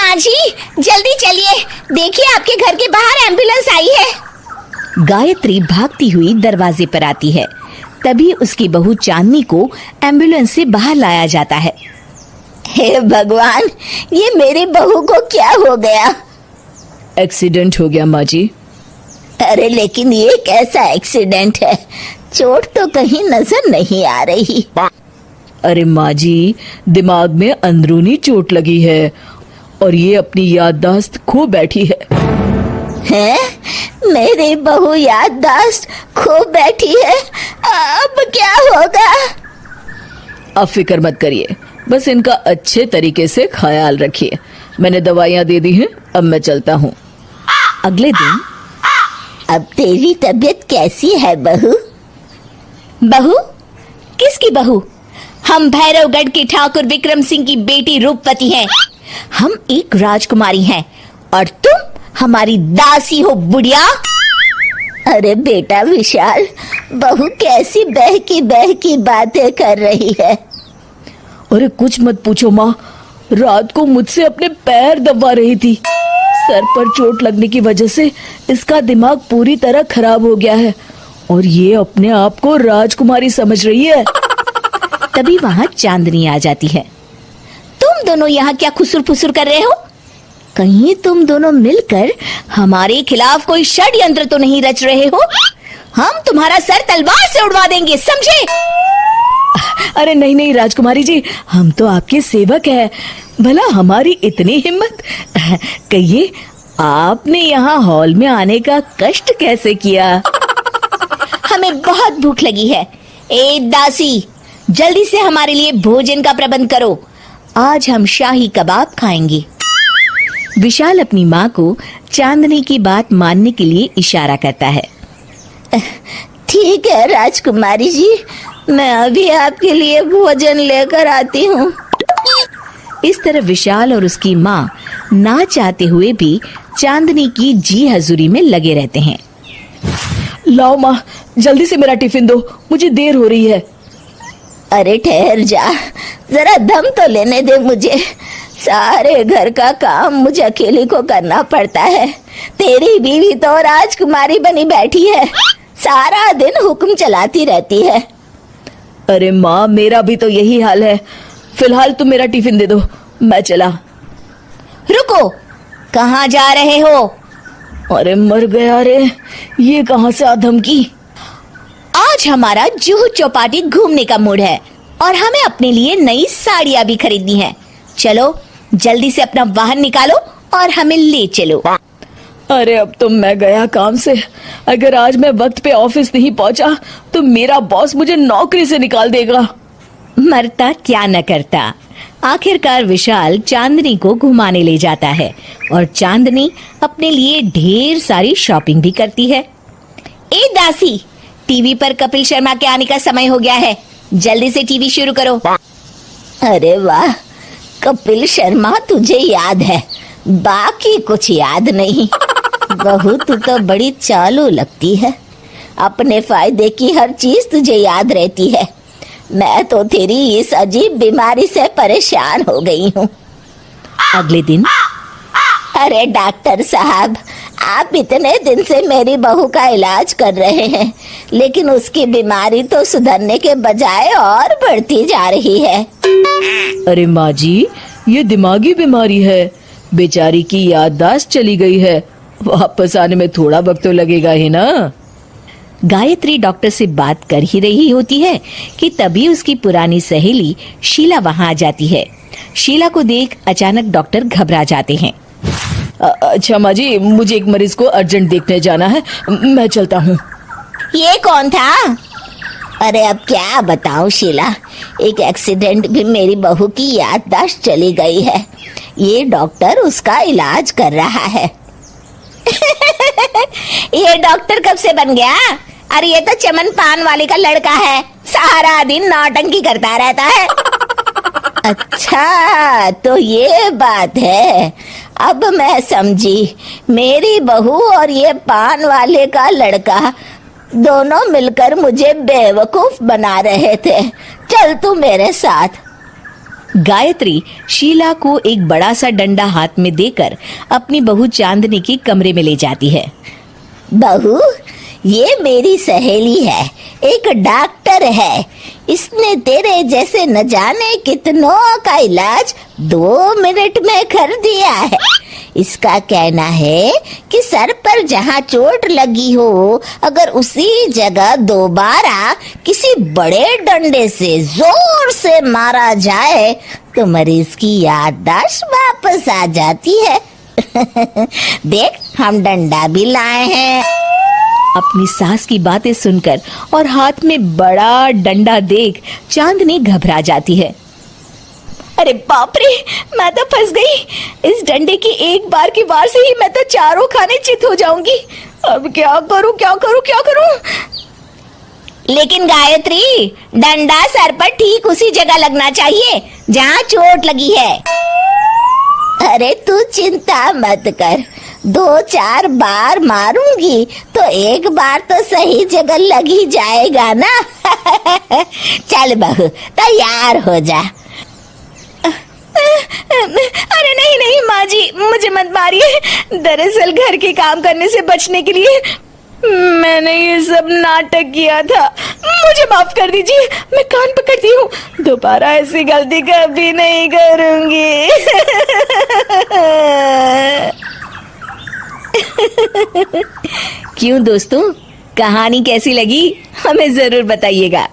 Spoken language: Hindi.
माँ जी जल्दी चलिए, देखिए आपके घर के बाहर एम्बुलेंस आई है। गायत्री भागती हुई दरवाजे पर आती है। तभी उसकी बहू चांदनी को एम्बुलेंस से बाहर लाया जाता है। हे भगवान, ये मेरी बहू को क्या हो गया? एक्सीडेंट हो गया माँ जी। अरे लेकिन ये कैसा एक्सीडेंट है? चोट तो कहीं नजर नहीं आ रही। अरे माँ जी, दिमाग में अंदरूनी चोट लगी है और ये अपनी याददाश्त खो बैठी है। हैं? मेरी बहू याददाश्त खो बैठी है, अब क्या होगा? आप फिक्र मत करिए, बस इनका अच्छे तरीके से ख्याल रखिए। मैंने दवाइयाँ दे दी हैं, अब मैं चलता हूँ। अगले दिन अब तेरी तबीयत कैसी है बहू? बहू? किसकी बहू? हम भैरवगढ़ के ठाकुर विक्रम सिंह की बेटी रूपवती हैं। हम एक राजकुमारी हैं और तुम हमारी दासी हो बुढ़िया। अरे बेटा विशाल, बहू कैसी बहकी बातें कर रही है। अरे कुछ मत पूछो माँ, रात को मुझसे अपने पैर दबा रही थी। सर पर चोट लगने की वजह से इसका दिमाग पूरी तरह खराब हो गया है और ये अपने आप को राजकुमारी समझ रही है। तभी वहाँ चांदनी आ जाती है। तुम दोनों यहाँ क्या खुसुर फुसुर कर रहे हो? कहीं तुम दोनों मिलकर हमारे खिलाफ कोई षड्यंत्र तो नहीं रच रहे हो? हम तुम्हारा सर तलवार से उड़वा देंगे, समझे? अरे नहीं नहीं राजकुमारी जी, हम तो आपके सेवक हैं। भला हमारी इतनी हिम्मत? कहिए, आपने यहाँ हॉल में आने का कष्ट कैसे किया? हमें बहुत भूख लगी है। ए दासी, जल्दी से हमारे लिए भोजन का प्रबंध करो। आज हम शाही कबाब खाएंगे। विशाल अपनी माँ को चांदनी की बात मानने के लिए इशारा करता है। ठीक है राजकुमारी जी, मैं अभी आपके लिए भोजन लेकर आती हूँ। इस तरह विशाल और उसकी माँ ना चाहते हुए भी चांदनी की जी हजूरी में लगे रहते हैं। लाओ माँ, जल्दी से मेरा टिफिन दो, मुझे देर हो रही है। अरे ठहर जा, जरा दम तो लेने दे मुझे। सारे घर का काम मुझे अकेले को करना पड़ता है। तेरी बीवी तो राजकुमारी बनी बैठी है, सारा दिन हुक्म चलाती रहती है। अरे माँ, मेरा भी तो यही हाल है। फिलहाल तुम मेरा टिफिन दे दो, मैं चला। रुको, कहाँ जा रहे हो? अरे मर गया रे, ये कहाँ से आ धमकी? आज हमारा जुहू चौपाटी घूमने का मूड है और हमें अपने लिए नई साड़ियाँ भी खरीदनी है। चलो जल्दी से अपना वाहन निकालो और हमें ले चलो। अरे अब तो मैं गया काम से। अगर आज मैं वक्त पे ऑफिस नहीं पहुंचा तो मेरा बॉस मुझे नौकरी से निकाल देगा। मरता क्या न करता। आखिरकार विशाल चांदनी को घुमाने ले जाता है और चांदनी अपने लिए ढेर सारी शॉपिंग भी करती है। ए दासी, टीवी पर कपिल शर्मा के आने का समय हो गया है, जल्दी से टीवी शुरू करो। अरे वाह, कपिल शर्मा तुझे याद है, बाकी कुछ याद नहीं। बहू तू तो बड़ी चालू लगती है, अपने फायदे की हर चीज तुझे याद रहती है। मैं तो तेरी इस अजीब बीमारी से परेशान हो गई हूँ। अगले दिन, अरे डॉक्टर साहब, आप इतने दिन से मेरी बहू का इलाज कर रहे हैं, लेकिन उसकी बीमारी तो सुधरने के बजाय और बढ़ती जा रही है। अरे माँ जी, ये दिमागी बीमारी है, बेचारी की याददाश्त चली गई है। वापस आने में थोड़ा वक्त तो लगेगा ही ना। गायत्री डॉक्टर से बात कर ही रही होती है कि तभी उसकी पुरानी सहेली शीला वहां आ जाती है। शीला को देख अचानक डॉक्टर घबरा जाते हैं। अच्छा माँ जी, मुझे एक मरीज को अर्जेंट देखने जाना है, मैं चलता हूँ। ये कौन था? अरे अब क्या बताऊं शीला, एक एक्सीडेंट भी मेरी बहू की याददाश्त चली गई है। ये डॉक्टर उसका इलाज कर रहा है। ये डॉक्टर कब से बन गया? अरे ये तो चमन पान वाले का लड़का है, सारा दिन नौटंकी करता रहता है। अच्छा तो ये बात है, अब मैं समझी। मेरी बहू और ये पान वाले का लड़का दोनों मिलकर मुझे बेवकूफ बना रहे थे। चल तू मेरे साथ। गायत्री शीला को एक बड़ा सा डंडा हाथ में देकर अपनी बहू चांदनी के कमरे में ले जाती है। बहू, ये मेरी सहेली है, एक डॉक्टर है। इसने तेरे जैसे न जाने कितनों का इलाज 2 मिनट में कर दिया है। इसका कहना है कि सर पर जहाँ चोट लगी हो, अगर उसी जगह दोबारा किसी बड़े डंडे से जोर से मारा जाए तो मरीज की याददाश्त वापस आ जाती है। देख, हम डंडा भी लाए हैं। अपनी सास की बातें सुनकर और हाथ में बड़ा डंडा देख चांदनी घबरा जाती है। अरे बाप रे, मैं तो फंस गई। इस डंडे की एक बार की वार से ही मैं तो चारों खाने चित हो जाऊंगी। अब क्या करूं, क्या करूं, क्या करूं? लेकिन गायत्री, डंडा सर पर ठीक उसी जगह लगना चाहिए जहाँ चोट लगी है। अरे तू चिंता मत कर, 2-4 बार मारूंगी तो एक बार तो सही जगह लग ही जाएगा ना। चल बहू, तैयार हो जा। अरे नहीं नहीं माँ जी, मुझे मत मारिए। दरअसल घर के काम करने से बचने के लिए मैंने ये सब नाटक किया था। मुझे माफ कर दीजिए, मैं कान पकड़ती हूँ। दोबारा ऐसी गलती कभी नहीं करूंगी। क्यों दोस्तों, कहानी कैसी लगी हमें जरूर बताइएगा।